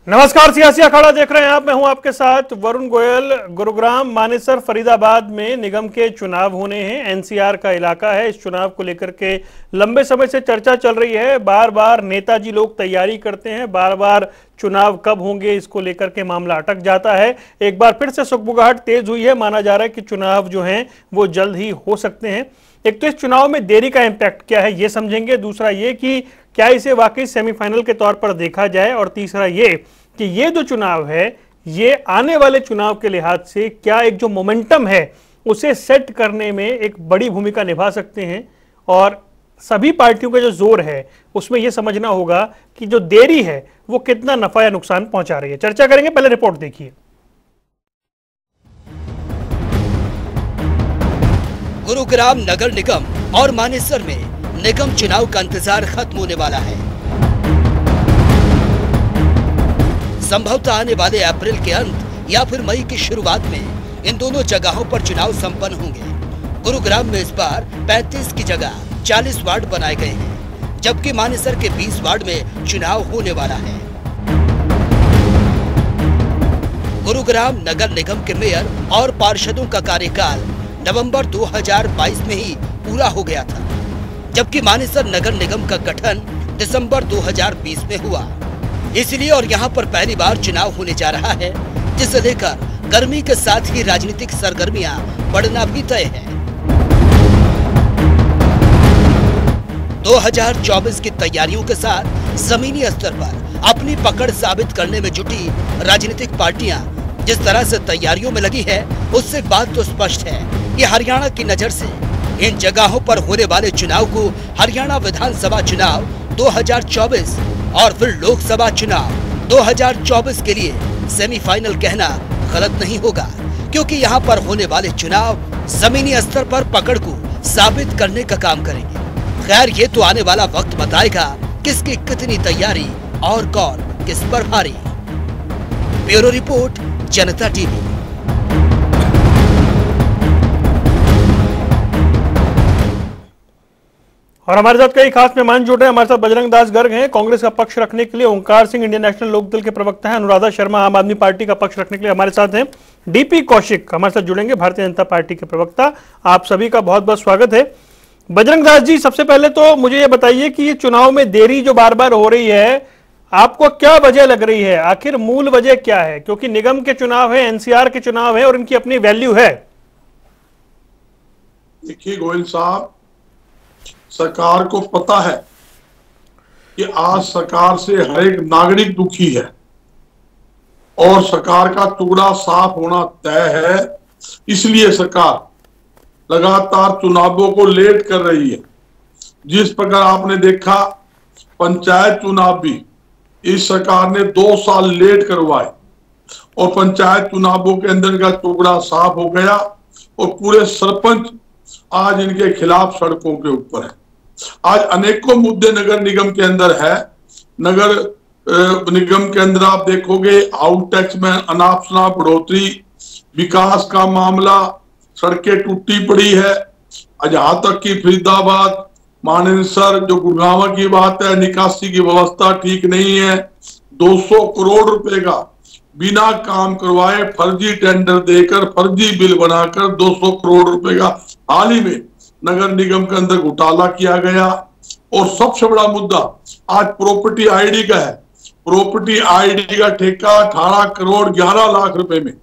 नमस्कार, सियासी अखाड़ा देख रहे हैं आप। मैं हूं आपके साथ वरुण गोयल। गुरुग्राम, मानेसर, फरीदाबाद में निगम के चुनाव होने हैं। एनसीआर का इलाका है। इस चुनाव को लेकर के लंबे समय से चर्चा चल रही है। बार बार नेताजी लोग तैयारी करते हैं, बार बार चुनाव कब होंगे इसको लेकर के मामला अटक जाता है। एक बार फिर से सुगबुगाहट तेज हुई है। माना जा रहा है कि चुनाव जो हैं वो जल्द ही हो सकते हैं। एक तो इस चुनाव में देरी का इम्पैक्ट क्या है ये समझेंगे, दूसरा ये कि क्या इसे वाकई सेमीफाइनल के तौर पर देखा जाए, और तीसरा ये कि ये जो चुनाव है ये आने वाले चुनाव के लिहाज से क्या एक जो मोमेंटम है उसे सेट करने में एक बड़ी भूमिका निभा सकते हैं। और सभी पार्टियों का जो जोर है उसमें यह समझना होगा कि जो देरी है वो कितना नफा या नुकसान पहुंचा रही है। चर्चा करेंगे, पहले रिपोर्ट देखिए। गुरुग्राम नगर निगम और मानेसर में निगम चुनाव का इंतजार खत्म होने वाला है। संभवतः आने वाले अप्रैल के अंत या फिर मई की शुरुआत में इन दोनों जगहों पर चुनाव संपन्न होंगे। गुरुग्राम में इस बार 35 की जगह 40 वार्ड बनाए गए हैं, जबकि मानेसर के 20 वार्ड में चुनाव होने वाला है। गुरुग्राम नगर निगम के मेयर और पार्षदों का कार्यकाल नवंबर 2022 में ही पूरा हो गया था, जबकि मानेसर नगर निगम का गठन दिसंबर 2020 में हुआ। इसलिए और यहाँ पर पहली बार चुनाव होने जा रहा है, जिसे लेकर गर्मी के साथ ही राजनीतिक सरगर्मियां बढ़ना भी तय है। 2024 की तैयारियों के साथ जमीनी स्तर पर अपनी पकड़ साबित करने में जुटी राजनीतिक पार्टियां जिस तरह से तैयारियों में लगी है, उससे बात तो स्पष्ट है कि हरियाणा की नजर से इन जगहों पर होने वाले चुनाव को हरियाणा विधानसभा चुनाव 2024 और फिर लोकसभा चुनाव 2024 के लिए सेमीफाइनल कहना गलत नहीं होगा, क्योंकि यहाँ पर होने वाले चुनाव जमीनी स्तर पर पकड़ को साबित करने का काम करेंगे। खैर, ये तो आने वाला वक्त बताएगा किसकी कितनी तैयारी और कौन किस पर भारी। ब्यूरो रिपोर्ट, जनता टीवी। और हमारे साथ कई खास मेहमान जुड़ रहे हैं। हमारे साथ बजरंग दास गर्ग हैं, कांग्रेस का पक्ष रखने के लिए। ओंकार सिंह, इंडियन नेशनल लोकदल के प्रवक्ता हैं। अनुराधा शर्मा, आम आदमी पार्टी का पक्ष रखने के लिए हमारे साथ हैं। डीपी कौशिक हमारे साथ जुड़ेंगे, भारतीय जनता पार्टी के प्रवक्ता। आप सभी का बहुत बहुत स्वागत है। बजरंग दास जी, सबसे पहले तो मुझे ये बताइए कि ये चुनाव में देरी जो बार बार हो रही है, आपको क्या वजह लग रही है? आखिर मूल वजह क्या है? क्योंकि निगम के चुनाव है, एनसीआर के चुनाव है और इनकी अपनी वैल्यू है। देखिए गोयल साहब, सरकार को पता है कि आज सरकार से हर एक नागरिक दुखी है और सरकार का टुकड़ा साफ होना तय है। इसलिए सरकार लगातार चुनावों को लेट कर रही है। जिस प्रकार आपने देखा, पंचायत चुनाव भी इस सरकार ने 2 साल लेट करवाए और पंचायत चुनावों के अंदर का टुकड़ा साफ हो गया और पूरे सरपंच आज इनके खिलाफ सड़कों के ऊपर है। आज अनेकों मुद्दे नगर निगम के अंदर है। नगर निगम के अंदर आप देखोगे, आउट टैक्स में अनाप शनाप बढ़ोतरी, विकास का मामला, सड़कें टूटी पड़ी है। जहां तक कि फरीदाबाद, मानेसर, जो गुड़गांव की बात है, निकासी की व्यवस्था ठीक नहीं है। 200 करोड़ रुपए का बिना काम करवाए फर्जी टेंडर देकर, फर्जी बिल बनाकर 200 करोड़ रुपए का हाल ही में नगर निगम के अंदर घोटाला किया गया। और सबसे बड़ा मुद्दा आज प्रॉपर्टी आईडी का है। प्रॉपर्टी आईडी का ठेका 18 करोड़ 11 लाख रुपए में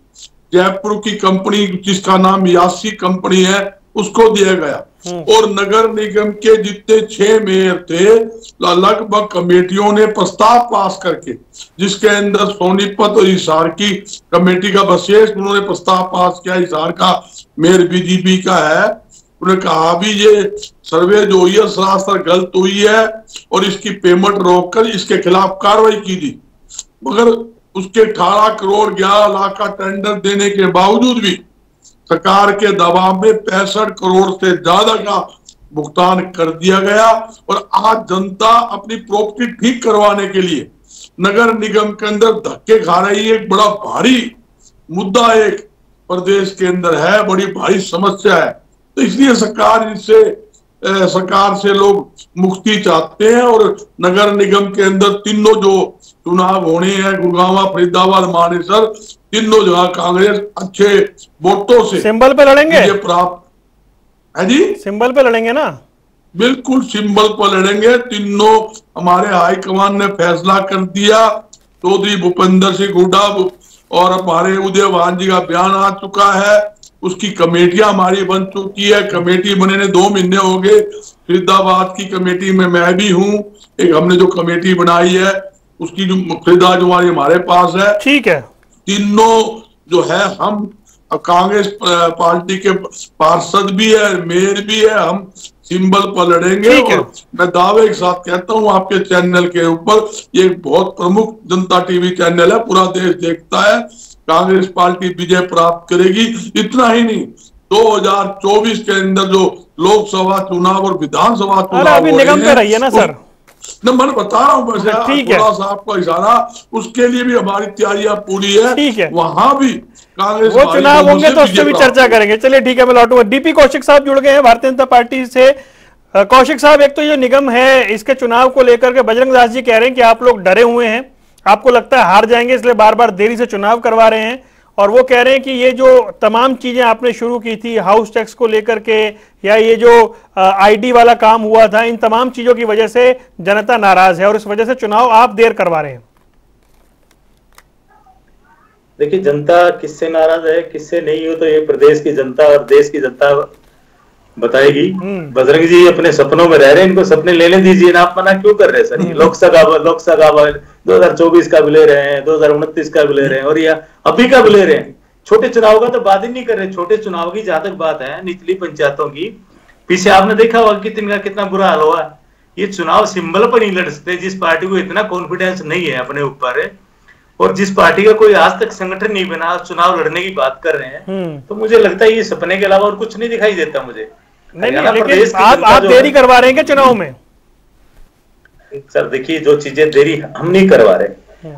जयपुर की कंपनी, जिसका नाम यासी कंपनी है, उसको दिया गया। और नगर निगम के जितने 6 मेयर थे, लगभग कमेटियों ने प्रस्ताव पास करके, जिसके अंदर सोनीपत और हिसार की कमेटी का विशेष उन्होंने प्रस्ताव पास किया। हिसार का मेयर बीजेपी का है। उन्होंने कहा भी ये सर्वे जो हुई है सरासर गलत हुई है और इसकी पेमेंट रोककर इसके खिलाफ कार्रवाई की थी। मगर उसके 18 करोड़ 11 लाख का टेंडर देने के बावजूद भी सरकार के दबाव में 65 करोड़ से ज्यादा का भुगतान कर दिया गया। और आज जनता अपनी प्रॉपर्टी ठीक करवाने के लिए नगर निगम के अंदर धक्के खा रही है। एक बड़ा भारी मुद्दा एक प्रदेश के अंदर है, बड़ी भारी समस्या है। तो इसलिए सरकार इनसे सरकार से लोग मुक्ति चाहते हैं और नगर निगम के अंदर तीनों जो चुनाव होने हैं, गुड़गांव, फरीदाबाद, मानेसर, तीनों जगह कांग्रेस अच्छे वोटों से सिंबल पे लड़ेंगे प्राप्त है जी। सिंबल पे लड़ेंगे ना? बिल्कुल सिंबल पर लड़ेंगे। तीनों हमारे हाईकमान ने फैसला कर दिया। चौधरी भूपेंद्र सिंह हुड्डा और हमारे उदयवान जी का बयान आ चुका है। उसकी कमेटियां हमारी बन चुकी है। कमेटी बने ने 2 महीने हो गए। फरीदाबाद की कमेटी में मैं भी हूँ। एक हमने जो कमेटी बनाई है उसकी जो फरीदाबाद जो हमारे पास है, ठीक है। तीनों जो है हम कांग्रेस पार्टी के पार्षद भी है, मेयर भी है, हम सिंबल पर लड़ेंगे। और मैं दावे के साथ कहता हूं आपके चैनल के ऊपर, ये बहुत प्रमुख जनता टीवी चैनल है, पूरा देश देखता है, कांग्रेस पार्टी विजय प्राप्त करेगी। इतना ही नहीं, 2024 के अंदर जो लोकसभा चुनाव और विधानसभा चुनाव अभी निगम पे रही है ना सर, मैं बता रहा हूँ वैसे थोड़ा सा आपको इशारा, उसके लिए भी हमारी तैयारियां पूरी है। ठीक है, वहां भी कांग्रेस वो चुनाव होंगे तो उससे भी चर्चा करेंगे। चलिए ठीक है, मैं लौटूंगा। डीपी कौशिक साहब जुड़ गए हैं भारतीय जनता पार्टी से। कौशिक साहब, एक तो ये निगम है, इसके चुनाव को लेकर के बजरंग दास जी कह रहे हैं कि आप लोग डरे हुए हैं, आपको लगता है हार जाएंगे, इसलिए बार बार देरी से चुनाव करवा रहे हैं। और वो कह रहे हैं कि ये जो तमाम चीजें आपने शुरू की थी, हाउस टैक्स को लेकर के या ये जो आईडी वाला काम हुआ था, इन तमाम चीजों की वजह से जनता नाराज है और इस वजह से चुनाव आप देर करवा रहे हैं। देखिए, जनता किससे नाराज है किससे नहीं हो तो ये प्रदेश की जनता और देश की जनता बताएगी। बजरंग जी अपने सपनों में रह रहे हैं, इनको सपने लेने दीजिए ना, आप मना क्यों कर रहे हैं सर? लोकसभा 2024 का भी ले रहे हैं, 2029 का भी ले रहे हैं और या अभी का भी ले रहे हैं। छोटे चुनाव का तो बात ही नहीं कर रहे। छोटे चुनाव की जहां तक बात है, निचली पंचायतों की, पीछे आपने देखा होगा कितना बुरा हाल हुआ। ये चुनाव सिंबल पर नहीं लड़ सकते। जिस पार्टी को इतना कॉन्फिडेंस नहीं है अपने ऊपर और जिस पार्टी का कोई आज तक संगठन नहीं बना, चुनाव लड़ने की बात कर रहे हैं, तो मुझे लगता है ये सपने के अलावा और कुछ नहीं दिखाई देता मुझे। नहीं, लेकिन आप देरी करवा रहे हैं क्या चुनाव में? सर देखिए, जो चीजें देरी हम नहीं करवा रहे,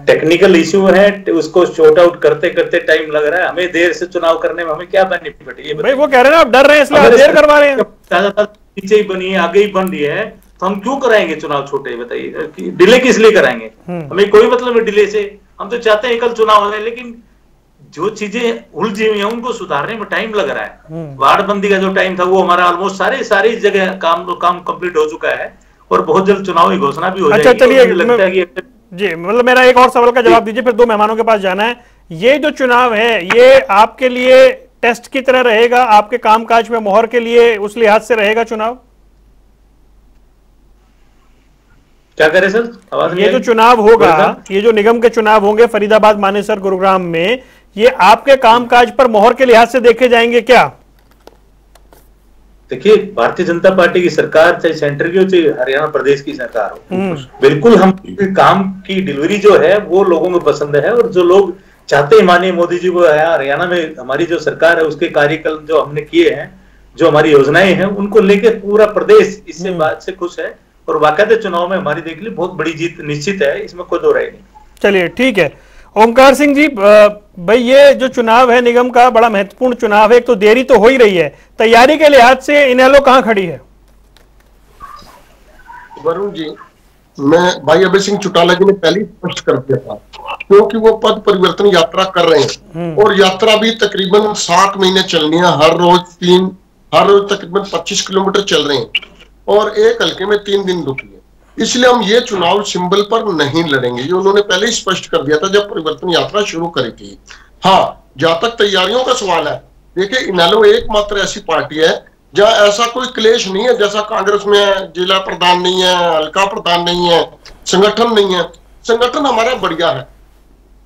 टेक्निकल इश्यू है, उसको शॉर्ट आउट करते करते टाइम लग रहा है। हमें देर से चुनाव करने में हमें क्या बेनिफिट है? भाई वो कह रहे हैं आप डर रहे हैं इसलिए आप देर करवा रहे हैं। पीछे ही बनी है, आगे ही बन रही है, तो हम क्यों कराएंगे चुनाव छोटे? बताइए, डिले किस लिए कराएंगे? हमें कोई मतलब है डिले से। हम तो चाहते हैं कल चुनाव हो जाए, लेकिन जो चीजें उलझी हुई हैं उनको सुधारने में टाइम लग रहा है। वार्ड बंदी का जो टाइम था वो हमारा ऑलमोस्ट सारी जगह काम कंप्लीट हो चुका है और बहुत जल्द चुनाव की घोषणा भी हो जाएगी। अच्छा चलिए, लगता है कि जी, मतलब मेरा एक और सवाल का जवाब दीजिए, फिर 2 मेहमानों के पास जाना है। ये जो चुनाव है ये आपके लिए टेस्ट की तरह रहेगा, आपके कामकाज में मोहर के लिए उस लिहाज से रहेगा चुनाव? क्या करें सर? आवाज ये जो चुनाव होगा, ये जो निगम के चुनाव होंगे फरीदाबाद, मानेसर, गुरुग्राम में, ये आपके कामकाज पर मोहर के लिहाज से देखे जाएंगे क्या? देखिए, भारतीय जनता पार्टी की सरकार चाहे सेंटर की हो चाहे हरियाणा प्रदेश की सरकार हो, बिल्कुल हम काम की डिलीवरी जो है वो लोगों को पसंद है। और जो लोग चाहते हैं माननीय मोदी जी को हरियाणा में हमारी जो सरकार है उसके कार्यक्रम जो हमने किए हैं, जो हमारी योजनाएं हैं, उनको लेकर पूरा प्रदेश इससे बात से खुश है। और वाकई चुनाव में हमारी देख ली बहुत बड़ी जीत निश्चित है, इसमें कोई दो राय नहीं। चलिए ठीक है। ओमकार सिंह जी, भाई ये जो चुनाव है निगम का बड़ा महत्वपूर्ण चुनाव है, एक तो देरी तो हो ही रही है, तैयारी के लिहाज से इनेलो कहां खड़ी है? वरुण जी, मैं भाई अभय सिंह चौटाला जी ने पहले ही स्पष्ट कर दिया था, क्योंकि वो पद परिवर्तन यात्रा कर रहे हैं और यात्रा भी तकरीबन 7 महीने चलनी है। हर रोज तकरीबन 25 किलोमीटर चल रहे हैं और एक हल्के में 3 दिन रुकी है। इसलिए हम ये चुनाव सिंबल पर नहीं लड़ेंगे, ये उन्होंने पहले ही स्पष्ट कर दिया था जब परिवर्तन यात्रा शुरू करी थी। हाँ, जहां तक तैयारियों का सवाल है, देखिए इनेलो एकमात्र ऐसी पार्टी है जहां ऐसा कोई क्लेश नहीं है जैसा कांग्रेस में है, जिला प्रधान नहीं है, हल्का प्रधान नहीं है, संगठन नहीं है। संगठन हमारा बढ़िया है,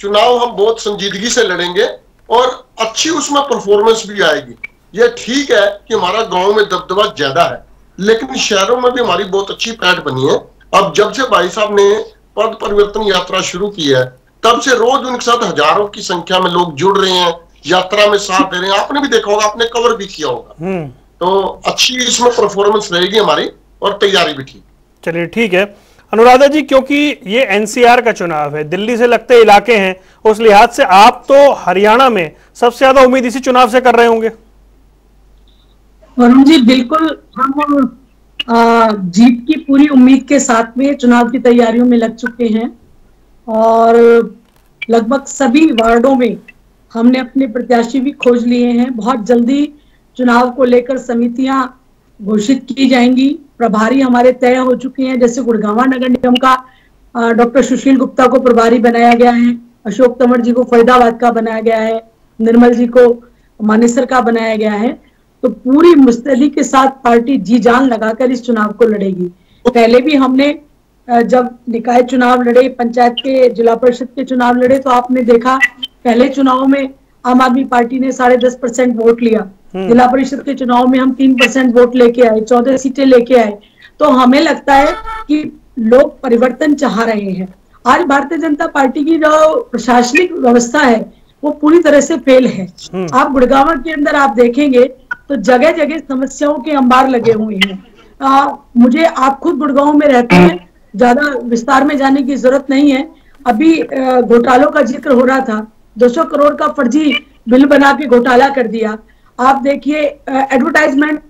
चुनाव हम बहुत संजीदगी से लड़ेंगे और अच्छी उसमें परफॉर्मेंस भी आएगी। ये ठीक है कि हमारा गांव में दबदबा ज्यादा है, लेकिन शहरों में भी हमारी बहुत अच्छी पैठ बनी है। अब जब से भाई साहब ने पद परिवर्तन यात्रा शुरू की है, तब से रोज उनके साथ हजारों की संख्या में लोग जुड़ रहे हैं, यात्रा में साथ दे रहे हैं। आपने भी देखा होगा, आपने कवर भी किया होगा, तो अच्छी इसमें परफॉर्मेंस रहेगी हमारी और तैयारी भी ठीक। चलिए ठीक है। अनुराधा जी, क्योंकि ये एनसीआर का चुनाव है, दिल्ली से लगते इलाके हैं, उस लिहाज से आप तो हरियाणा में सबसे ज्यादा उम्मीद इसी चुनाव से कर रहे होंगे। वरुण जी, बिल्कुल हम जीत की पूरी उम्मीद के साथ में चुनाव की तैयारियों में लग चुके हैं और लगभग सभी वार्डों में हमने अपने प्रत्याशी भी खोज लिए हैं। बहुत जल्दी चुनाव को लेकर समितियां घोषित की जाएंगी। प्रभारी हमारे तय हो चुके हैं, जैसे गुड़गांव नगर निगम का डॉक्टर सुशील गुप्ता को प्रभारी बनाया गया है, अशोक तंवर जी को फरीदाबाद का बनाया गया है, निर्मल जी को मानेसर का बनाया गया है। तो पूरी मुस्तैदी के साथ पार्टी जी जान लगाकर इस चुनाव को लड़ेगी। पहले भी हमने जब निकाय चुनाव लड़े, पंचायत के, जिला परिषद के चुनाव लड़े, तो आपने देखा पहले चुनाव में आम आदमी पार्टी ने 10.5% वोट लिया। जिला परिषद के चुनाव में हम 3% वोट लेके आए, 14 सीटें लेके आए। तो हमें लगता है कि लोग परिवर्तन चाह रहे हैं। आज भारतीय जनता पार्टी की जो प्रशासनिक व्यवस्था है वो पूरी तरह से फेल है। आप गुड़गांव के अंदर आप देखेंगे तो जगह जगह समस्याओं के अंबार लगे हुए हैं। मुझे, आप खुद गुड़गांव में रहते हैं, ज्यादा विस्तार में जाने की जरूरत नहीं है। अभी घोटालों का जिक्र हो रहा था, 200 करोड़ का फर्जी बिल बना के घोटाला कर दिया। आप देखिए एडवर्टाइजमेंट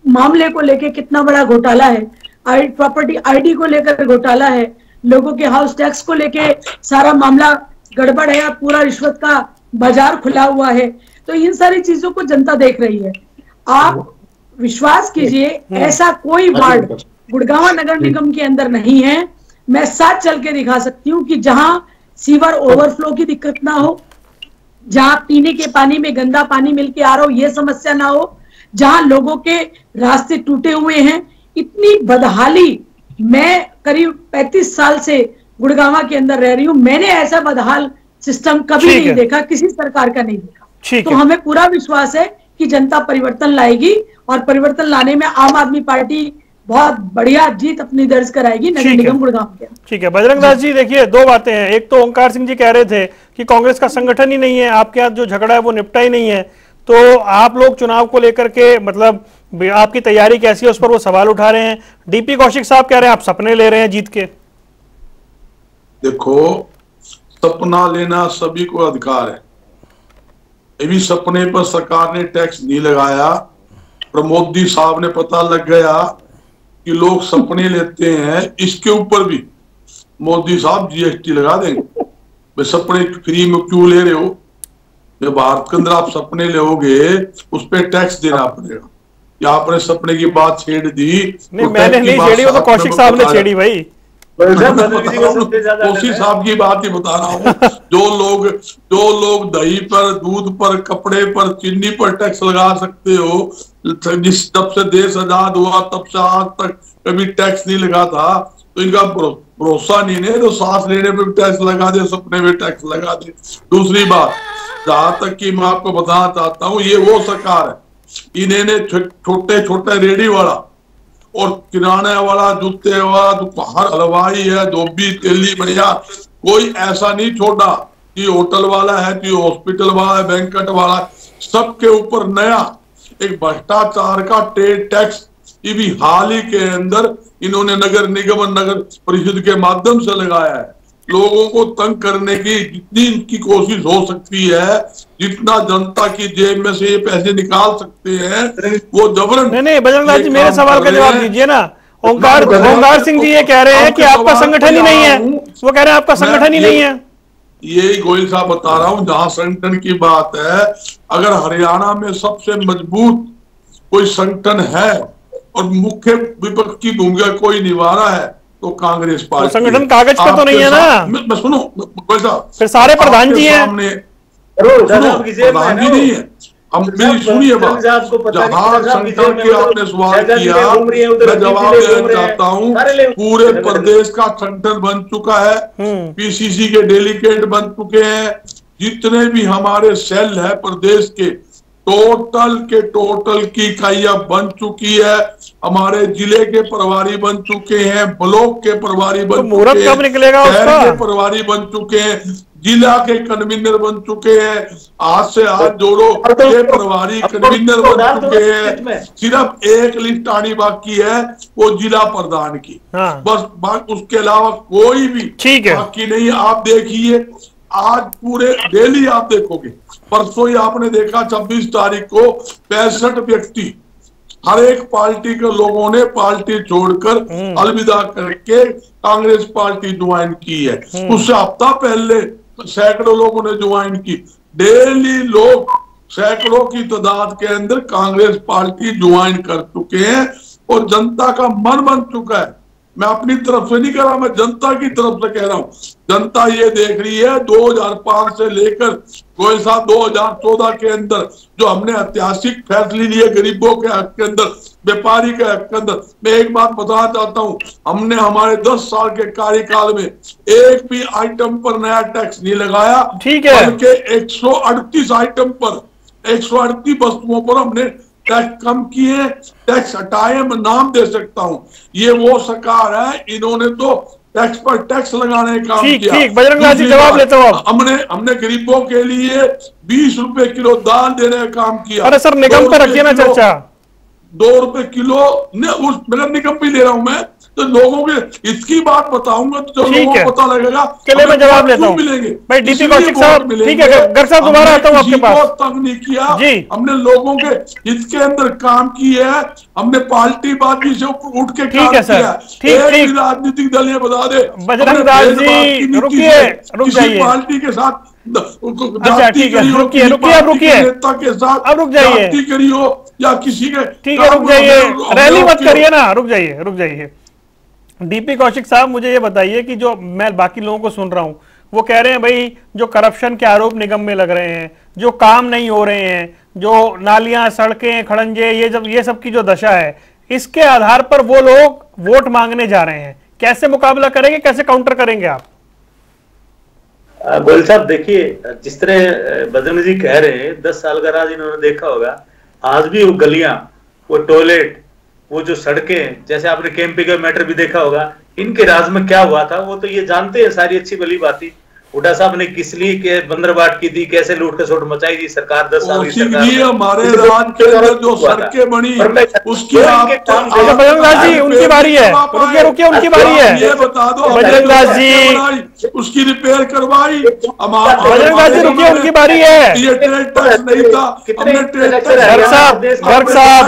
मामले को लेके कितना बड़ा घोटाला है, प्रॉपर्टी आईडी को लेकर घोटाला है, लोगों के हाउस टैक्स को लेके सारा मामला गड़बड़ है, पूरा रिश्वत का बाजार खुला हुआ है। तो इन सारी चीजों को जनता देख रही है। आप विश्वास कीजिए, ऐसा कोई वार्ड गुड़गांव नगर निगम के अंदर नहीं है, मैं साथ चल के दिखा सकती हूँ, कि जहां सीवर ओवरफ्लो की दिक्कत ना हो, जहां पीने के पानी में गंदा पानी मिलके आ रहा हो ये समस्या ना हो, जहां लोगों के रास्ते टूटे हुए हैं। इतनी बदहाली, मैं करीब 35 साल से गुड़गांव के अंदर रह रही हूँ, मैंने ऐसा बदहाल सिस्टम कभी नहीं देखा, किसी सरकार का नहीं देखा। तो हमें पूरा विश्वास है कि जनता परिवर्तन लाएगी और परिवर्तन लाने में आम आदमी पार्टी बहुत बढ़िया जीत अपनी दर्ज कराएगी नगर निगम गुड़गांव के। ठीक है बजरंग दास जी, देखिए दो बातें हैं। एक तो ओंकार सिंह जी कह रहे थे कि कांग्रेस का संगठन ही नहीं है, आपके यहाँ जो झगड़ा है वो निपटा ही नहीं है, तो आप लोग चुनाव को लेकर के मतलब आपकी तैयारी कैसी है उस पर वो सवाल उठा रहे हैं। डीपी कौशिक साहब कह रहे हैं आप सपने ले रहे हैं जीत के। देखो, सपना लेना सभी को अधिकार है। अभी सपने पर सरकार ने टैक्स नहीं लगाया, पर मोदी साहब ने पता लग गया कि लोग सपने लेते हैं, इसके ऊपर भी मोदी साहब जीएसटी लगा देंगे। वे सपने फ्री में क्यों ले रहे हो? जब भारत के अंदर आप सपने लोगे उस पर टैक्स देना पड़ेगा। या आपने सपने की बात छेड़ दी, नहीं मैंने नहीं छेड़ी, वो तो कौशिक साहब ने छेड़ी भाई। कौशिक साहब की बात ही बता रहा हूँ। जो लोग दही पर, दूध पर, कपड़े पर, चीनी पर टैक्स लगा सकते हो, जिस तब से देश आजाद हुआ तब से आज तक कभी टैक्स नहीं लगा था, तो इनका भरोसा नहीं है। तो सांस लेने पे भी टैक्स लगा दे, सपने में टैक्स लगा दे। दूसरी बात, जहां तक कि मैं आपको बताना चाहता हूँ, ये वो सरकार है, इन्हें छोटे छोटे रेडी वाला और किराने वाला, जूते वाला, हर हलवाई है, धोबी, तेली, बढ़िया, कोई ऐसा नहीं छोड़ा कि होटल वाला है, कि हॉस्पिटल वाला है, बैंकेट वाला, सबके ऊपर नया एक भ्रष्टाचार का ट्रेड टैक्स ये भी हाल ही के अंदर इन्होंने नगर निगम, नगर परिषद के माध्यम से लगाया है। लोगों को तंग करने की जितनी इनकी कोशिश हो सकती है, जितना जनता की जेब में से ये पैसे निकाल सकते हैं, वो जबरन। नहीं बजरंग दास जी, मेरे सवाल का जवाब दीजिए ना। ओंकार सिंह जी ये कह रहे हैं कि आपका संगठन ही नहीं है, वो कह रहे हैं आपका संगठन ही नहीं है। यही गोयल साहब बता रहा हूं, जहां संगठन की बात है, अगर हरियाणा में सबसे मजबूत कोई संगठन है और मुख्य विपक्ष की भूमिका कोई निभा रहा है तो कांग्रेस पार्टी। तो संगठन कागज पे तो नहीं है ना। मैं सुनो गोयल साहब, फिर सारे प्रधान जी हैं, प्रधान जी नहीं है। हम मेरी सुनिए बात, जहां संगठन की आपने सवाल किया, मैं जवाब देना चाहता हूं। पूरे प्रदेश का संगठन बन चुका है, पीसीसी के डेलीगेट बन चुके हैं, जितने भी हमारे सेल है प्रदेश के टोटल की इकाइयां बन चुकी है। हमारे जिले के प्रभारी बन चुके हैं, ब्लॉक के प्रभारी बन चुके हैं, शहर के प्रभारी बन चुके हैं, जिला के कन्वीनर बन चुके हैं। आज से हाथ जोड़ो, ये प्रभारी कन्वीनर बन चुके हैं। सिर्फ एक लिस्ट आनी बाकी है, वो जिला प्रधान की। बस उसके अलावा कोई भी बाकी नहीं। आप देखिए, आज पूरे डेली आप देखोगे, परसों ही आपने देखा 26 तारीख को 65 व्यक्ति हर एक पार्टी के लोगों ने पार्टी छोड़कर अलविदा करके कांग्रेस पार्टी ज्वाइन की है। उससे हफ्ता पहले सैकड़ों लोगों ने ज्वाइन की। डेली लोग सैकड़ों की तादाद के अंदर कांग्रेस पार्टी ज्वाइन कर चुके हैं और जनता का मन बन चुका है। मैं अपनी तरफ से नहीं कह रहा, मैं जनता की तरफ से कह रहा हूं। जनता ये देख रही है 2005 से लेकर गोयल साहब 2014 के अंदर जो हमने ऐतिहासिक फैसले लिए गरीबों के हक के अंदर, व्यापारी के हक के अंदर। मैं एक बात बताना चाहता हूं, हमने हमारे 10 साल के कार्यकाल में एक भी आइटम पर नया टैक्स नहीं लगाया, बल्कि 138 आइटम पर 138 वस्तुओं पर हमने टैक्स कम किए, टैक्स हटाए। मैं नाम दे सकता हूं। ये वो सरकार है, इन्होंने तो टैक्स पर टैक्स लगाने का काम किया। ठीक, बजरंग लाल जी जवाब लेता हूं। हमने गरीबों के लिए 20 रुपए किलो दाल देने का काम किया। अरे सर निगम पे रखिए ना चर्चा। 2 रुपए किलो निगम भी ले रहा हूं मैं, तो लोगों के इसकी बात बताऊंगा तो लोगों को पता लगेगा। चलिए मैं जवाब लेता हूं भाई। डीपी कौशिक साहब, ठीक है, गर्ग साहब दोबारा आता हूं आपके पास। तंग नहीं किया जी, हमने लोगों के इसके अंदर काम किया है। हमने पार्टी बाजी से उठ के काम किया। ठीक, राजनीतिक दल ये बता दे बजरंग लाल जी रुक जाइए पार्टी के साथ। अच्छा ठीक है, रुकिए नेता के साथ अब रुक जाइए करी हो या किसी के, ठीक है रुक जाइए, रैली मत करिए ना, रुक जाइए। डीपी कौशिक साहब मुझे ये बताइए कि जो मैं बाकी लोगों को सुन रहा हूं वो कह रहे हैं भाई जो करप्शन के आरोप निगम में लग रहे हैं, जो काम नहीं हो रहे हैं, जो नालियां सड़कें खड़ंजे ये सब की जो दशा है, इसके आधार पर वो लोग वोट मांगने जा रहे हैं। कैसे मुकाबला करेंगे, कैसे काउंटर करेंगे आप? गोयल साहब देखिए, जिस तरह बजरंग जी कह रहे हैं 10 साल का राज इन्होंने देखा होगा। आज भी वो गलियां, वो टॉयलेट, वो जो सड़कें, जैसे आपने केएमपी का मैटर भी देखा होगा, इनके राज में क्या हुआ था वो तो ये जानते हैं सारी अच्छी भली बात। हुड्डा साहब ने किस लिए के बंदरबाट की थी, कैसे लूट खसोट मचाई थी सरकार 10 साल की सरकार। हमारे राज के अंदर जो सड़कें बनी उसकी बजरंग लाल जी उनकी बारी है, रुकिए उनकी बारी है। ये बता दो बजरंग लाल जी उसकी रिपेयर करवाई। बजरंग लाल जी रुकिए, उनकी बारी है। ये ट्रेड टैक्स नहीं था, हमने ट्रेड टैक्स गर्ग साहब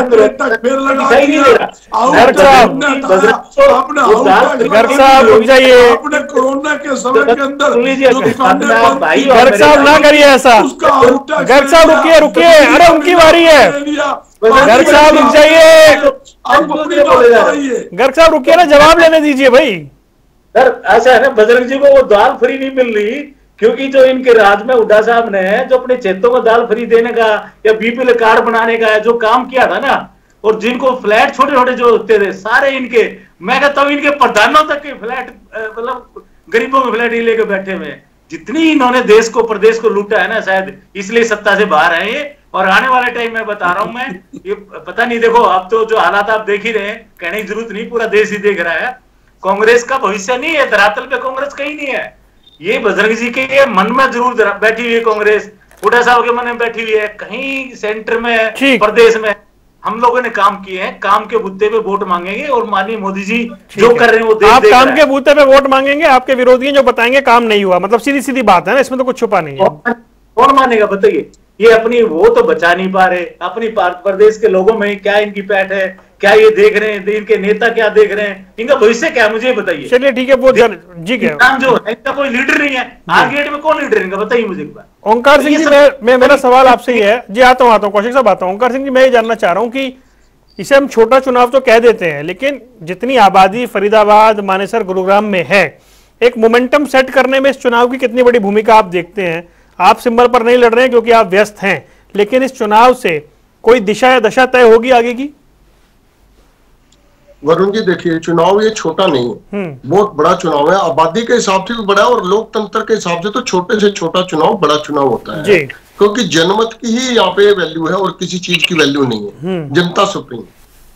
फिर लगा दिया। रुक जाइए, अपने कोरोना के समय के अंदर गर्ग साहब ना करिए ऐसा। गर्ग साहब रुकिए, अरे उनकी बारी है। गर्ग साहब रुक जाइए, गर्ग साहब रुकिए ना, जवाब लेने दीजिए भाई। सर ऐसा है ना, बजरंग जी को वो दाल फ्री नहीं मिल रही क्योंकि जो इनके राज में हुड्डा साहब ने जो अपने क्षेत्रों को दाल फ्री देने का या बीपीएल कार्ड बनाने का जो काम किया था ना, और जिनको फ्लैट छोटे छोटे जो होते थे सारे इनके, मैं कहता हूँ इनके प्रधानों तक के फ्लैट, मतलब गरीबों के फ्लैट ही लेके बैठे हुए। जितनी इन्होंने देश को प्रदेश को लूटा है ना, शायद इसलिए सत्ता से बाहर है ये। और आने वाले टाइम में बता रहा हूं मैं, ये पता नहीं, देखो अब तो जो हालात आप देख ही रहे हैं, कहने की जरूरत नहीं, पूरा देश ही देख रहा है। कांग्रेस का भविष्य नहीं है, धरातल पे कांग्रेस कहीं नहीं है। ये बजरंग जी के मन में जरूर बैठी हुई है कांग्रेस, हुड्डा साहब के मन में बैठी हुई है। कहीं सेंटर में, प्रदेश में हम लोगों ने काम किए हैं, काम के बुत्ते पे वोट मांगेंगे और माननीय मोदी जी जो कर रहे हैं वो आप काम के बुत्ते पे वोट मांगेंगे, आपके विरोधी जो बताएंगे काम नहीं हुआ, मतलब सीधी सीधी बात है ना, इसमें तो कुछ छुपा नहीं है। कौन मानेगा बताइए? ये अपनी वो तो बचा नहीं पा रहे, अपनी प्रदेश के लोगों में क्या इनकी पैठ है, क्या ये देख रहे हैं, इनके नेता क्या देख रहे हैं, इनका भविष्य क्या है मुझे बताइए। चलिए ठीक है, वो जी क्या जो है इनका कोई लीडर नहीं है, आगे में कौन लीडर इनका बताइए मुझे एक बार। ओंकार सिंह जी, मेरा सवाल आपसे ही है जी, आता हूँ कौशिक साहब आता हूँ। ओंकार सिंह जी, मैं ये जानना चाह रहा हूँ कि इसे हम छोटा चुनाव तो कह देते हैं, लेकिन जितनी आबादी फरीदाबाद, मानेसर, गुरुग्राम में है, एक मोमेंटम सेट करने में इस चुनाव की कितनी बड़ी भूमिका आप देखते हैं? आप सिंबल पर नहीं लड़ रहे हैं क्योंकि आप व्यस्त हैं, लेकिन इस चुनाव से कोई दिशा या दशा तय होगी आगे की? वरुण जी देखिए, चुनाव ये छोटा नहीं है, बहुत बड़ा चुनाव है। आबादी के हिसाब से भी बड़ा है और लोकतंत्र के हिसाब से तो छोटे से छोटा चुनाव बड़ा चुनाव होता है जी। क्योंकि जनमत की ही यहाँ पे वैल्यू है और किसी चीज की वैल्यू नहीं है। जनता सुप्रीम,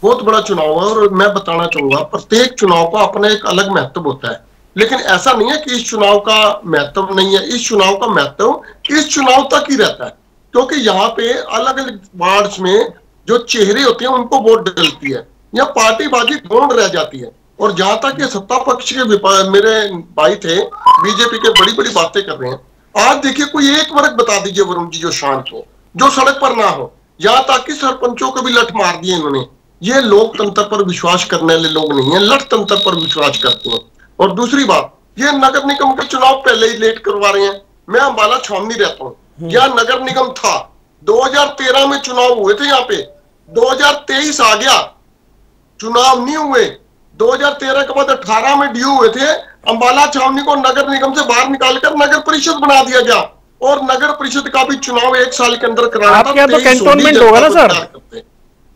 बहुत बड़ा चुनाव है। और मैं बताना चाहूंगा, प्रत्येक चुनाव का अपना एक अलग महत्व होता है, लेकिन ऐसा नहीं है कि इस चुनाव का महत्व नहीं है। इस चुनाव का महत्व इस चुनाव तक ही रहता है, क्योंकि यहाँ पे अलग अलग वार्ड्स में जो चेहरे होते हैं उनको वोट डलती है, या पार्टीबाजी ढूंढ रह जाती है। और जहां तक ये सत्ता पक्ष के मेरे भाई थे बीजेपी के बड़ी बड़ी बातें कर रहे हैं, आज देखिए कोई एक वर्ग बता दीजिए वरुण जी जो शांत हो, जो सड़क पर ना हो। यहाँ तक कि सरपंचों को भी लठ मार दिए इन्होंने, ये लोकतंत्र पर विश्वास करने वाले लोग नहीं है, लठतंत्र पर विश्वास करते हैं। और दूसरी बात, ये नगर निगम के चुनाव पहले ही लेट करवा रहे हैं। मैं अंबाला छावनी रहता हूँ, यहाँ नगर निगम था, 2013 में चुनाव हुए थे यहाँ पे, 2023 आ गया, चुनाव नहीं हुए। 2013 के बाद 18 में ड्यू हुए थे। अंबाला छावनी को नगर निगम से बाहर निकालकर नगर परिषद बना दिया गया और नगर परिषद का भी चुनाव 1 साल के अंदर कराना था। आपके यहाँ तो कैंटोनमेंट होगा ना सर?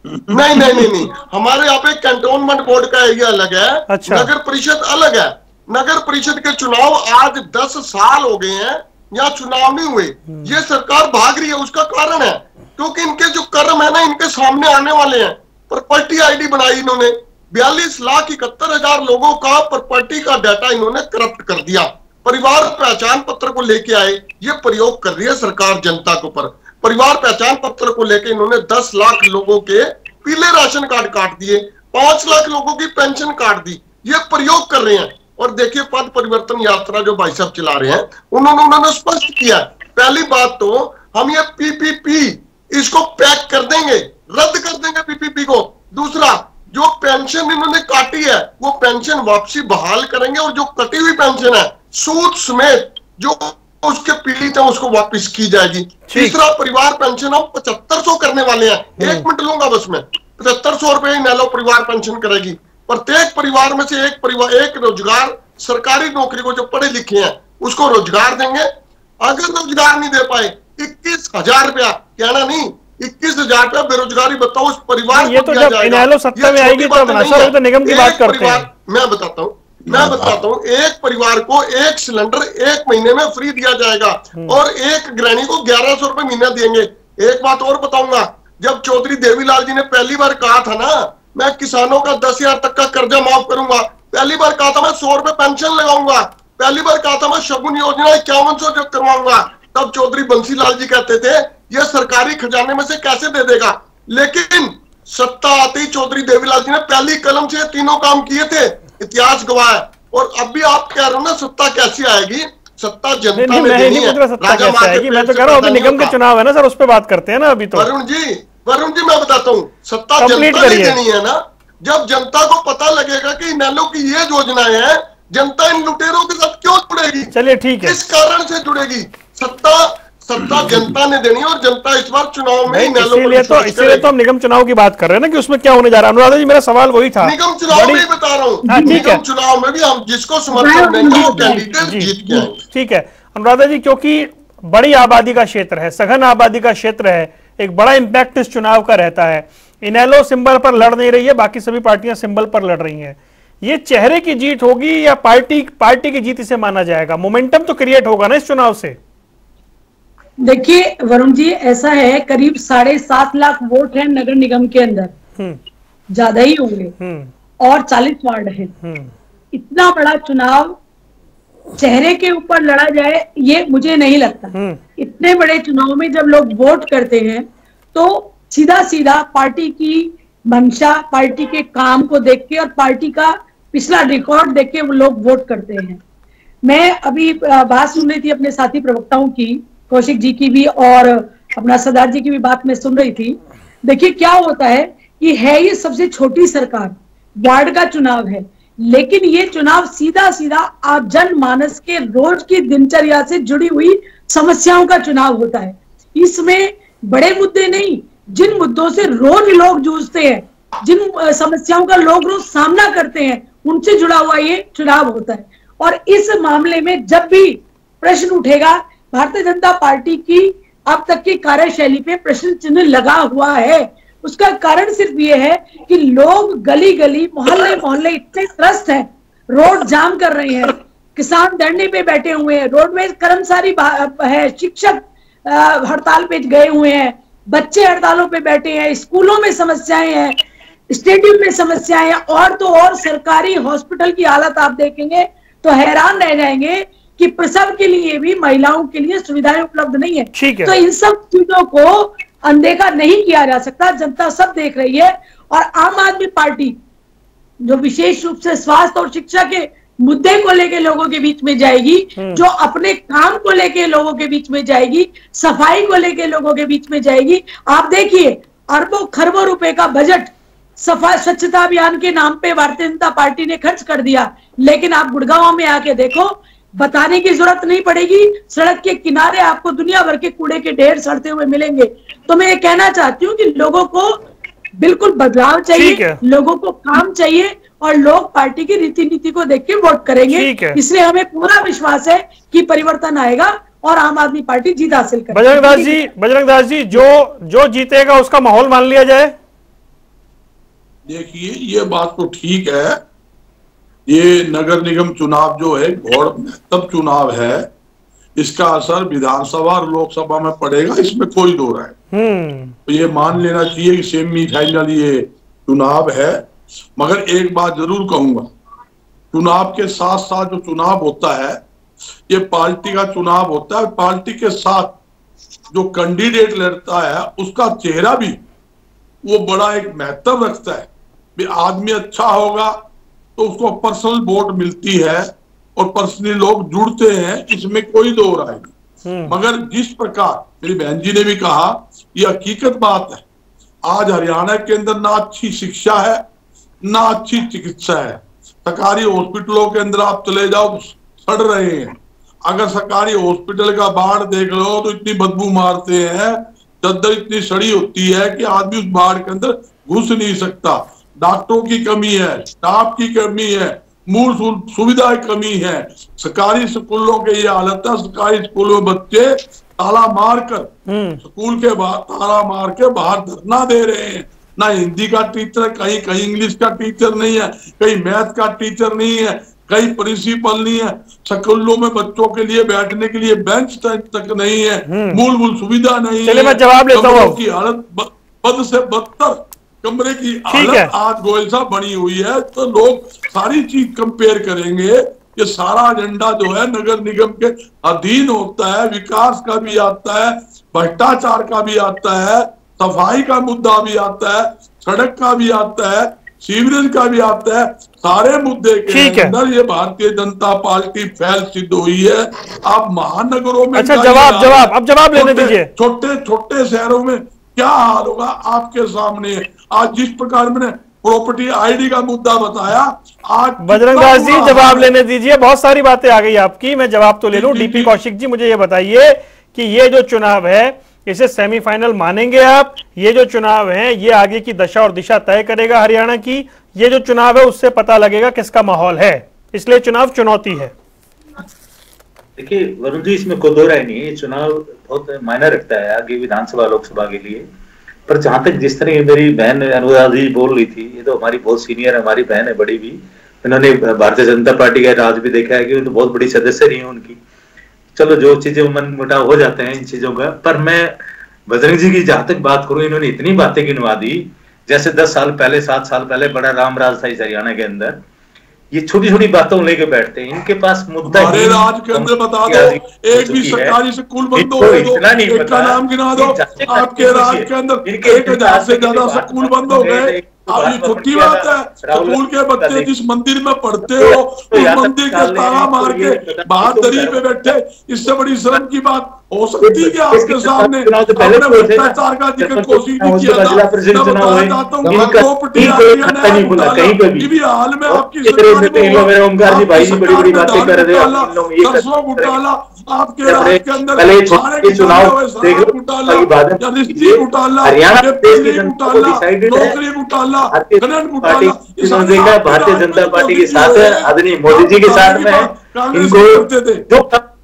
नहीं, हमारे यहाँ पे कैंटोनमेंट बोर्ड का एरिया अलग है। अच्छा। नगर परिषद अलग है। नगर परिषद के चुनाव आज 10 साल हो गए हैं, यहाँ चुनाव नहीं हुए। ये सरकार भाग रही है, उसका कारण है क्योंकि इनके जो कर्म है ना, इनके सामने आने वाले हैं। प्रॉपर्टी आईडी बनाई इन्होंने, 42,71,000 लोगों का प्रॉपर्टी का डाटा इन्होंने करप्ट कर दिया। परिवार पहचान पत्र को लेके आए, ये प्रयोग कर रही है सरकार जनता के ऊपर। परिवार पहचान पत्र को लेके इन्होंने 10 लाख लोगों के पीले राशन कार्ड काट दिए, 5 लाख लोगों की पेंशन काट दी। ये प्रयोग कर रहे हैं। और देखिए, पद परिवर्तन यात्रा जो भाई साहब चला रहे हैं, उन्होंने स्पष्ट किया। पहली बात तो हम ये पीपीपी इसको पैक कर देंगे, रद्द कर देंगे पीपीपी को। दूसरा, जो पेंशन इन्होंने काटी है वो पेंशन वापसी बहाल करेंगे और जो कटी हुई पेंशन है सूद समेत जो उसके पीड़ित है उसको वापस की जाएगी। तीसरा, परिवार पेंशन हम 7500 करने वाले हैं। 1 मिनट लूंगा बस मैं। 7500 रुपए इनेलो परिवार पेंशन करेगी। प्रत्येक परिवार में से एक रोजगार, सरकारी नौकरी को जो पढ़े लिखे हैं उसको रोजगार देंगे। अगर रोजगार नहीं दे पाए 21,000 रुपया, कहना नहीं, 21,000 रुपया बेरोजगारी बताओ उस परिवार ये तो जब इनेलो सत्ता में आएगी तब ना सर, तो निगम की बात करते हैं। मैं बताता हूँ, एक परिवार को 1 सिलेंडर 1 महीने में फ्री दिया जाएगा और एक गृहिणी को 1100 रुपए महीना देंगे। एक बात और बताऊंगा, जब चौधरी देवीलाल जी ने पहली बार कहा था ना, मैं किसानों का 10,000 तक का कर्जा माफ करूंगा, पहली बार कहा था मैं 100 रुपए पेंशन लगाऊंगा, पहली बार कहा था मैं शगुन योजना 5100 जो करवाऊंगा, तब चौधरी बंसीलाल जी कहते थे यह सरकारी खजाने में से कैसे दे देगा। लेकिन सत्ता आते ही चौधरी देवीलाल जी ने पहली कलम से तीनों काम किए थे, इतिहास गवाह है। और अभी आप कह रहे हो ना सत्ता कैसी आएगी, सत्ता जनता में देनी है। सत्ता कैसे आएगी, मैं तो कह रहा हूँ अभी निगम के चुनाव है ना सर, उस पर बात करते हैं ना अभी तो। वरुण जी मैं बताता हूँ, सत्ता जनता ने देनी है ना। जब जनता को पता लगेगा कि इनेलो की ये योजनाएं हैं, जनता इन लुटेरों के साथ क्यों जुड़ेगी? चलिए ठीक है, किस कारण से जुड़ेगी? सत्ता जनता ने देनी और जनता इस बार चुनाव में इसीलिए तो हम निगम चुनाव की बात कर रहे हैं ना कि उसमें क्या होने जा रहा है। अनुराधा जी, मेरा सवाल वही था। निगम चुनाव में बता रहा हूँ, निगम चुनाव में भी हम जिसको समर्थन देंगे वो कैंडिडेट जीत के आएंगे। ठीक है अनुराधा जी, क्योंकि बड़ी आबादी का क्षेत्र है, सघन आबादी का क्षेत्र है, एक बड़ा इंपैक्ट इस चुनाव का रहता है। इनेलो सिंबल पर लड़ नहीं रही है, बाकी सभी पार्टियां सिंबल पर लड़ रही हैं। ये चेहरे की जीत होगी या पार्टी की जीत इसे माना जाएगा? मोमेंटम तो क्रिएट होगा ना इस चुनाव से। देखिए वरुण जी, ऐसा है, करीब 7.5 लाख वोट है नगर निगम के अंदर, ज्यादा ही होंगे, और 40 वार्ड है। इतना बड़ा चुनाव चेहरे के ऊपर लड़ा जाए ये मुझे नहीं लगता। इतने बड़े चुनाव में जब लोग वोट करते हैं तो सीधा सीधा पार्टी की मंशा, पार्टी के काम को देख के और पार्टी का पिछला रिकॉर्ड देख के वो लोग वोट करते हैं। मैं अभी बात सुन रही थी अपने साथी प्रवक्ताओं की, कौशिक जी की भी और अपना सरदार जी की भी बात मैं सुन रही थी। देखिए क्या होता है कि है ये सबसे छोटी सरकार, वार्ड का चुनाव है, लेकिन ये चुनाव सीधा सीधा आप जनमानस के रोज की दिनचर्या से जुड़ी हुई समस्याओं का चुनाव होता है। इसमें बड़े मुद्दे नहीं, जिन मुद्दों से रोज लोग जूझते हैं, जिन समस्याओं का लोग रोज सामना करते हैं, उनसे जुड़ा हुआ ये चुनाव होता है। और इस मामले में जब भी प्रश्न उठेगा, भारतीय जनता पार्टी की अब तक की कार्यशैली पे प्रश्न चिन्ह लगा हुआ है। उसका कारण सिर्फ ये है कि लोग गली गली, मोहल्ले मोहल्ले इतने त्रस्त हैं, रोड जाम कर रहे हैं, किसान धरने पे बैठे हुए हैं, रोड में कर्मचारी है, शिक्षक हड़ताल पे गए हुए हैं, बच्चे हड़तालों पे बैठे हैं, स्कूलों में समस्याएं हैं, स्टेडियम में समस्याएं हैं, और तो और सरकारी हॉस्पिटल की हालत आप देखेंगे तो हैरान रह जाएंगे कि प्रसव के लिए भी महिलाओं के लिए सुविधाएं उपलब्ध नहीं है। तो इन सब चीजों को अनदेखा नहीं किया जा सकता, जनता सब देख रही है। और आम आदमी पार्टी जो विशेष रूप से स्वास्थ्य और शिक्षा के मुद्दे को लेके लोगों के बीच में जाएगी, जो अपने काम को लेके लोगों के बीच में जाएगी, सफाई को लेके लोगों के बीच में जाएगी। आप देखिए, अरबों खरबों रुपए का बजट सफाई स्वच्छता अभियान के नाम पे भारतीय जनता पार्टी ने खर्च कर दिया, लेकिन आप गुड़गांव में आके देखो, बताने की जरूरत नहीं पड़ेगी, सड़क के किनारे आपको दुनिया भर के कूड़े के ढेर सड़ते हुए मिलेंगे। तो मैं ये कहना चाहती हूँ कि लोगों को बिल्कुल बदलाव चाहिए, लोगों को काम चाहिए और लोग पार्टी की रीति नीति को देख के वोट करेंगे। इसलिए हमें पूरा विश्वास है कि परिवर्तन आएगा और आम आदमी पार्टी जीत हासिल करेगी। बजरंग दास जी, जो जीतेगा उसका माहौल मान लिया जाए। देखिए, ये बात तो ठीक है, ये नगर निगम चुनाव जो है बहुत महत्व चुनाव है, इसका असर विधानसभा और लोकसभा में पड़ेगा, इसमें कोई दो राय। तो ये मान लेना चाहिए कि सेमीफाइनल ये चुनाव है। मगर एक बात जरूर कहूंगा, चुनाव के साथ साथ जो चुनाव होता है ये पार्टी का चुनाव होता है। पार्टी के साथ जो कैंडिडेट लड़ता है उसका चेहरा भी वो बड़ा एक महत्व रखता है। आदमी अच्छा होगा तो उसको पर्सनल वोट मिलती है और पर्सनली लोग जुड़ते हैं, इसमें कोई दो राय नहीं। मगर जिस प्रकार मेरी बहन जी ने भी कहा, ये हकीकत बात है, आज हरियाणा के अंदर ना अच्छी शिक्षा है ना अच्छी चिकित्सा है। सरकारी हॉस्पिटलों के अंदर आप चले जाओ, सड़ रहे हैं। अगर सरकारी हॉस्पिटल का बाढ़ देख लो तो इतनी बदबू मारते हैं, चद्दर इतनी सड़ी होती है कि आदमी उस बाढ़ के अंदर घुस नहीं सकता। डॉक्टरों की कमी है, स्टाफ की कमी है, मूल सुविधा की कमी है। सरकारी स्कूलों के ये हालत है, सरकारी स्कूलों में बच्चे ताला मार कर स्कूल के बाहर ताला मार के बाहर धरना दे रहे हैं। ना हिंदी का टीचर, कहीं कहीं इंग्लिश का टीचर नहीं है, कहीं मैथ का टीचर नहीं है, कहीं प्रिंसिपल नहीं है, स्कूलों में बच्चों के लिए बैठने के लिए बेंच तक नहीं है, मूलभूत सुविधा नहीं है। मैं जवाब लेता हूं। की हालत बद से बदतर कमरे की हालत आज गोयल साहब बनी हुई है। तो लोग सारी चीज कंपेयर करेंगे, ये सारा एजेंडा जो है नगर निगम के अधीन होता है, विकास का भी आता है, भ्रष्टाचार का भी आता है, सफाई का मुद्दा भी आता है, सड़क का भी आता है, सीवरेज का भी आता है। सारे मुद्दे के अंदर ये भारतीय जनता पार्टी फैल सिद्ध हुई है। आप महानगरों में अच्छा, जवाब लेने दीजिए। छोटे छोटे शहरों में क्या हाल होगा आपके सामने। आज जिस प्रकार मैंने प्रॉपर्टी आईडी का मुद्दा बताया, आज बजरंग दास जी जवाब लेने दीजिए, बहुत सारी बातें आ गई आपकी, मैं जवाब तो ले लूं। डीपी कौशिक जी, मुझे ये बताइए कि ये जो चुनाव है इसे सेमीफाइनल मानेंगे आप? ये जो चुनाव है ये आगे की दशा और दिशा तय करेगा हरियाणा की। ये जो चुनाव है उससे पता लगेगा किसका माहौल है, इसलिए चुनाव चुनौती है। देखिए वरुण जी, इसमें कोई दो राय नहीं है, चुनाव बहुत मायने रखता है आगे विधानसभा लोकसभा के लिए। पर जहां तक जिस तरह मेरी बहन अनुराधा जी बोल रही थी, ये तो हमारी बहुत सीनियर है, हमारी बहन है बड़ी भी, उन्होंने भारतीय जनता पार्टी का राज भी देखा है कि तो बहुत बड़ी सदस्य रही है उनकी। चलो जो चीजें मन मुटाव हो जाते हैं इन चीजों का, पर मैं बजरंग जी की जहां तक बात करूं, इन्होंने इतनी बातें गिनवा दी जैसे 10 साल पहले 7 साल पहले बड़ा राम राज था इस हरियाणा के अंदर। ये छोटी छोटी बातों लेके बैठते हैं, इनके पास मुद्दा हमारे राज के अंदर बता दो, एक भी सरकारी स्कूल बंद हो गए, एक का नाम गिना दो। आपके राज के अंदर 1000 से ज्यादा स्कूल बंद हो गए। अब ये छोटी बात है, स्कूल के बच्चे जिस मंदिर में पढ़ते हो उस मंदिर के ताला मार के बाहर दरी पे बैठे, इससे बड़ी शर्म की बात हो सकती है कि आपके सामने आपने भ्रष्टाचार का जिक्र कोशिश नहीं किया था। मैं बताना चाहता हूँ प्रॉपर्टी हाल में आपकी सरसों घोटाला, आपके राज्य के अंदर नौकरी घोटाला, देखा भारतीय जनता पार्टी के साथ है, आदरणीय मोदी जी के साथ में है। इनको जो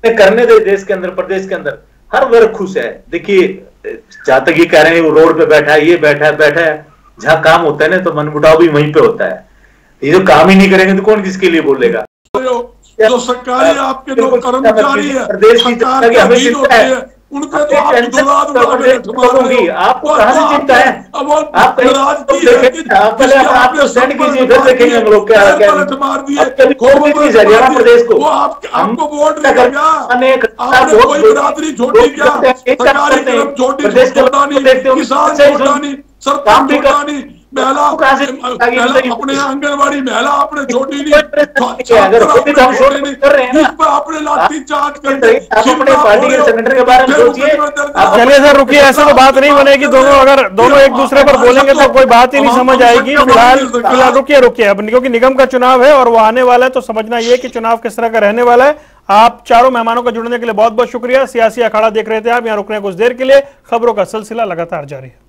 करने दे देश के अंदर, प्रदेश के अंदर हर वर्ग खुश है। देखिए जहां तक ये कह रहे हैं वो रोड पे बैठा है, ये बैठा है, जहां काम होता है ना तो मनमुटाव भी वहीं पे होता है। ये जो काम ही नहीं करेंगे तो कौन किसके लिए बोलेगा। जो सरकारी आपके जो कर्मचारी है, प्रदेश की सरकार की हमें चिंता है, उनका तो आपको कहां से चिंता है? आप सेंड कीजिए, फिर देखेंगे हम लोग क्या हरियाणा प्रदेश को आपको वोट कोई बिरादरी छोटी क्या, सरकारी छोटी किसान छोटा नहीं, सरकार छोटा नहीं, महिला अपने आंगनबाड़ी महिला अपने छोटी अपने लाठीचार्ज करके पार्टी के संगठन के बारे में सोचिए। चलिए सर रुकिए, ऐसे तो बात नहीं बनेगी। अगर दोनों एक दूसरे पर बोलेंगे तो कोई बात ही नहीं समझ आएगी। फिलहाल रुकिए अब, क्योंकि निगम का चुनाव है और वो आने वाला है, तो समझना ये कि चुनाव किस तरह का रहने वाला है। आप चारों मेहमानों का जुड़ने के लिए बहुत बहुत शुक्रिया। सियासी अखाड़ा देख रहे थे आप, यहाँ रुकने कुछ देर के लिए। खबरों का सिलसिला लगातार जारी है।